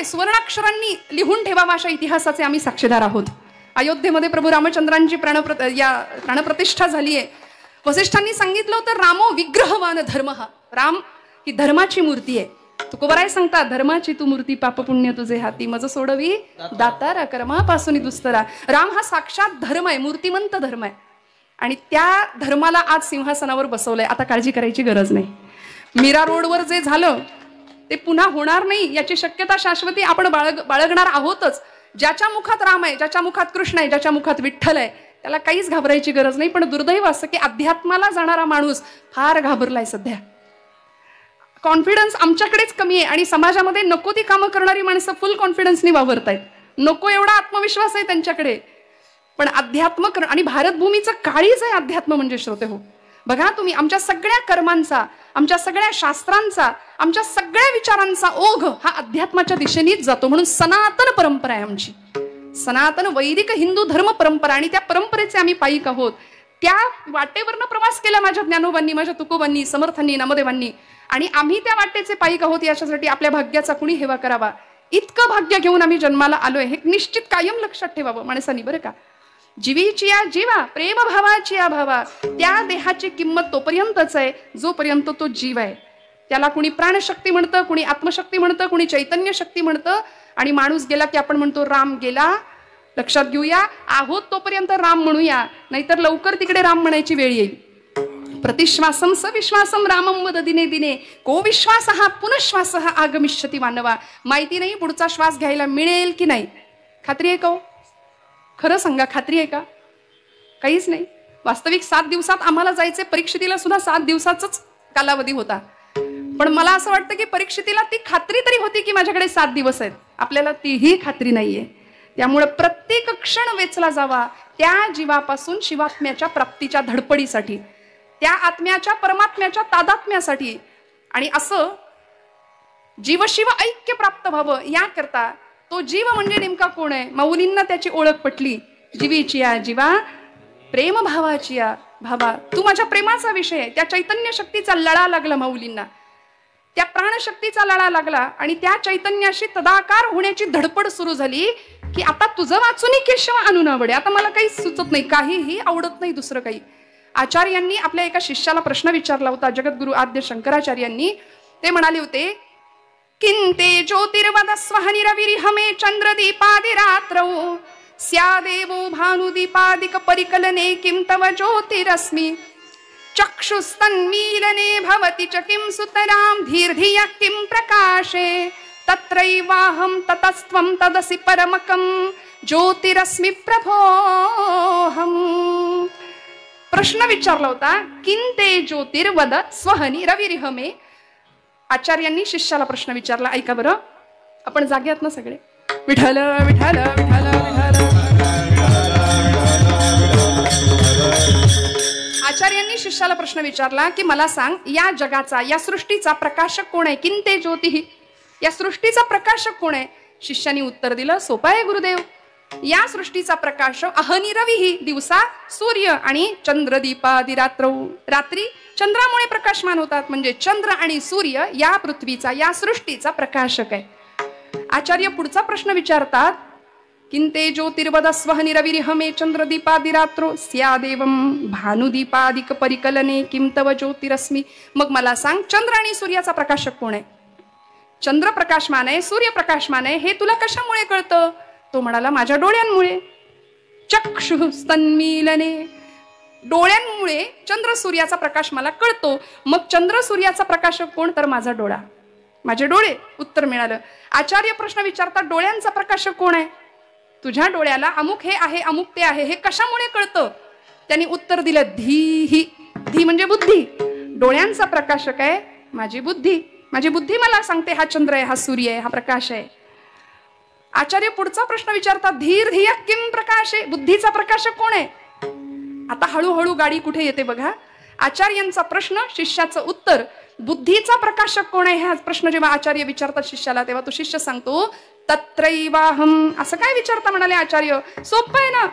आहे सुवर्णाक्षरांनी लिहून ठेवावा अशा इतिहासाचे आम्ही साक्षीदार आहोत. अयोध्येमध्ये प्रभू रामचंद्रांची प्राणप्रतिष्ठा झाली आहे. वसिष्ठांनी सांगितलं होतं रामो विग्रहवान धर्म. राम ही धर्माची मूर्ती आहे. तुकोबराय सांगतात धर्माची तू मूर्ती पाप पुण्य तुझे हाती मज सोडवी दातारा कर्मापासून दुस्तरा. राम हा साक्षात धर्म आहे, मूर्तिमंत धर्म आहे आणि त्या धर्माला आज सिंहासनावर बसवलंय. आता काळजी करायची गरज नाही. मीरा रोडवर जे झालं ते पुन्हा होणार नाही याची शक्यता शाश्वती आपण बाळगणार आहोतच. ज्याच्या मुखात राम आहे, ज्याच्या मुखात कृष्ण आहे, ज्याच्या मुखात विठ्ठल आहे त्याला काहीच घाबरायची गरज नाही. पण दुर्दैव असं की अध्यात्माला जाणारा माणूस फार घाबरलाय सध्या. कॉन्फिडन्स आमच्याकडेच कमी आहे आणि समाजामध्ये नको ती कामं करणारी माणसं फुल कॉन्फिडन्सनी वावरतायत. नको एवढा आत्मविश्वास आहे त्यांच्याकडे. पण अध्यात्म आणि भारतभूमीचं काळीज आहे अध्यात्म म्हणजे श्रोते हो. बघा तुम्ही आमच्या सगळ्या कर्मांचा, आमच्या सगळ्या शास्त्रांचा, आमच्या सगळ्या विचारांचा ओघ हा अध्यात्माच्या दिशेनेच जातो. म्हणून सनातन परंपरा आहे आमची, सनातन वैदिक हिंदू धर्म परंपरा आणि त्या परंपरेचे आम्ही पायिक आहोत. त्या वाटेवरनं प्रवास केला माझ्या ज्ञानोबांनी, माझ्या तुकोबांनी, समर्थांनी, नामदेवांनी आणि आम्ही त्या वाटेचे पायिक आहोत. याच्यासाठी आपल्या भाग्याचा कुणी हेवा करावा. इतकं भाग्य घेऊन आम्ही जन्माला आलोय हे निश्चित कायम लक्षात ठेवावं माणसांनी बरं का. जीवीची या जीवा, प्रेम भावाची या भावा. त्या देहाची किंमत तोपर्यंतच आहे जोपर्यंत तो जीव आहे. त्याला कुणी प्राणशक्ती म्हणतं, कुणी आत्मशक्ती म्हणतं, कुणी चैतन्य शक्ती म्हणतं. आणि माणूस गेला की आपण म्हणतो राम गेला. लक्षात घेऊया, आहोत तोपर्यंत राम म्हणूया, नाहीतर लवकर तिकडे राम म्हणायची वेळ येईल. प्रतिश्वासम सविश्वासम रामम वद दिने दिने को विश्वास हा पुनश्वास हा आगमिष्यती मानवा. माहिती नाही पुढचा श्वास घ्यायला मिळेल की नाही. खात्री आहे का हो? खरं सांगा, खात्री आहे का? काहीच नाही. वास्तविक 7 दिवसात आम्हाला जायचे. परीक्षेला सुद्धा 7 दिवसाचाच कालावधी होता. पण मला असं वाटतं की परीक्षेला ती खात्री तरी होती की माझ्याकडे 7 दिवस आहेत. आपल्याला तीही खात्री नाहीये. त्यामुळे प्रत्येक क्षण वेचला जावा त्या जीवापासून शिवात्म्याच्या प्राप्तीच्या धडपडीसाठी, त्या आत्म्याच्या परमात्म्याच्या तादात्म्यासाठी. आणि असं जीवशिव ऐक्य प्राप्त व्हावं याकरता तो जीव म्हणजे नेमका कोण आहे. माऊलींना त्याची ओळख पटली. जीवीची या जीवा, प्रेम भावाची या भावा. तू माझ्या प्रेमाचा विषय आहे. त्या चैतन्य शक्तीचा लळा लागला माऊलींना, त्या प्राणशक्तीचा लळा लागला आणि त्या चैतन्याशी तदाकार होण्याची धडपड सुरू झाली की आता तुझं वाचून केशव आणून आवडे. आता मला काही सुचत नाही, काहीही आवडत नाही दुसरं काही. आचार्यांनी आपल्या एका शिष्याला प्रश्न विचारला होता, जगद्गुरु आद्य शंकराचार्यांनी. ते म्हणाले होते किंते ज्योतिर्वदस्वहनिरविरिहमे चंद्रदीपादिरात्रौ स्यादेवो भानुदीपादिक परिकलने किं तव ज्योतिरस्मि चक्षुस्तन्मीलने भवति च किं सुतरां धीर्धियः किं प्रकाशे तत्रैवाहं ततस्त्वं तदसि परमकं ज्योतिरस्मि प्रभोहम. प्रश्न विचारला होता किंते ज्योतिर्वद स्वहनी रविरिहमे. आचार्यांनी शिष्याला प्रश्न विचारला. ऐका बरं, आपण जागे आहात ना सगळे? विठ्ठल विठ्ठल विठ्ठल विठ्ठल. आचार्यांनी शिष्याला प्रश्न विचारला की मला सांग, या जगाचा, या सृष्टीचा प्रकाशक कोण आहे? किंते ज्योतिः, या सृष्टीचा प्रकाशक कोण आहे? शिष्याने उत्तर दिलं, सोपं आहे गुरुदेव. या सृष्टीचा प्रकाश अहनिरविही, दिवसा सूर्य आणि चंद्रदीपादी रात्र, रात्री चंद्रामुळे प्रकाशमान होतात. म्हणजे चंद्र आणि सूर्य या पृथ्वीचा, या सृष्टीचा प्रकाशक आहे. आचार्य पुढचा प्रश्न विचारतात किंते ज्योतिर्वदस्वहनिरविरिहमे चंद्रदीपादिरात्रो स्यादेवं भानुदीपादिक परिकलने किं तव ज्योतिरस्मि. मग मला सांग, चंद्र आणि सूर्याचा प्रकाशक कोण आहे? चंद्र प्रकाशमान आहे, सूर्य प्रकाशमान आहे, हे तुला कशामुळे कळतं? तो म्हणाला, माझ्या डोळ्यांमुळे. चक्षुस्तन्मीलने, डोळ्यांमुळे चंद्र सूर्याचा प्रकाश मला कळतो. मग चंद्र सूर्याचा प्रकाशक कोण? तर माझा डोळा, माझे डोळे. उत्तर मिळालं. आचार्य प्रश्न विचारतात, डोळ्यांचा प्रकाशक कोण आहे? तुझ्या डोळ्याला अमुक हे आहे, अमुक ते आहे, हे कशामुळे कळतं? त्यांनी उत्तर दिलं, धीही. धी म्हणजे बुद्धी. डोळ्यांचा प्रकाशक आहे माझी बुद्धी. माझी बुद्धी मला सांगते हा चंद्र आहे, हा सूर्य आहे, हा प्रकाश आहे. आचार्य पुढचा प्रश्न विचारतात, धीर धिय किम प्रकाश आहे. बुद्धीचा प्रकाशक कोण आहे? आता हळूहळू गाडी कुठे येते बघा. आचार्यांचा प्रश्न, शिष्याचं उत्तर. बुद्धीचा प्रकाशक कोण आहे हा प्रश्न जेव्हा आचार्य विचारतात शिष्याला, तेव्हा तो शिष्य सांगतो, तत्रैवाहम. असं काय विचारता म्हणाले आचार्य? सोपं आहे ना,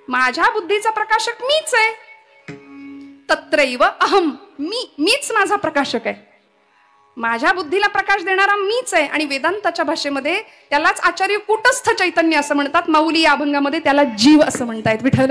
माझ्या बुद्धीचा प्रकाशक मीच आहे. तत्रैव अहम, मीच माझा प्रकाशक आहे. माझ्या बुद्धीला प्रकाश देणारा मीच आहे. आणि वेदांताच्या भाषेमध्ये त्यालाच आचार्य कूटस्थ चैतन्य असं म्हणतात. माऊली या अभंगामध्ये त्याला जीव असं म्हणतायत. विठ्ठल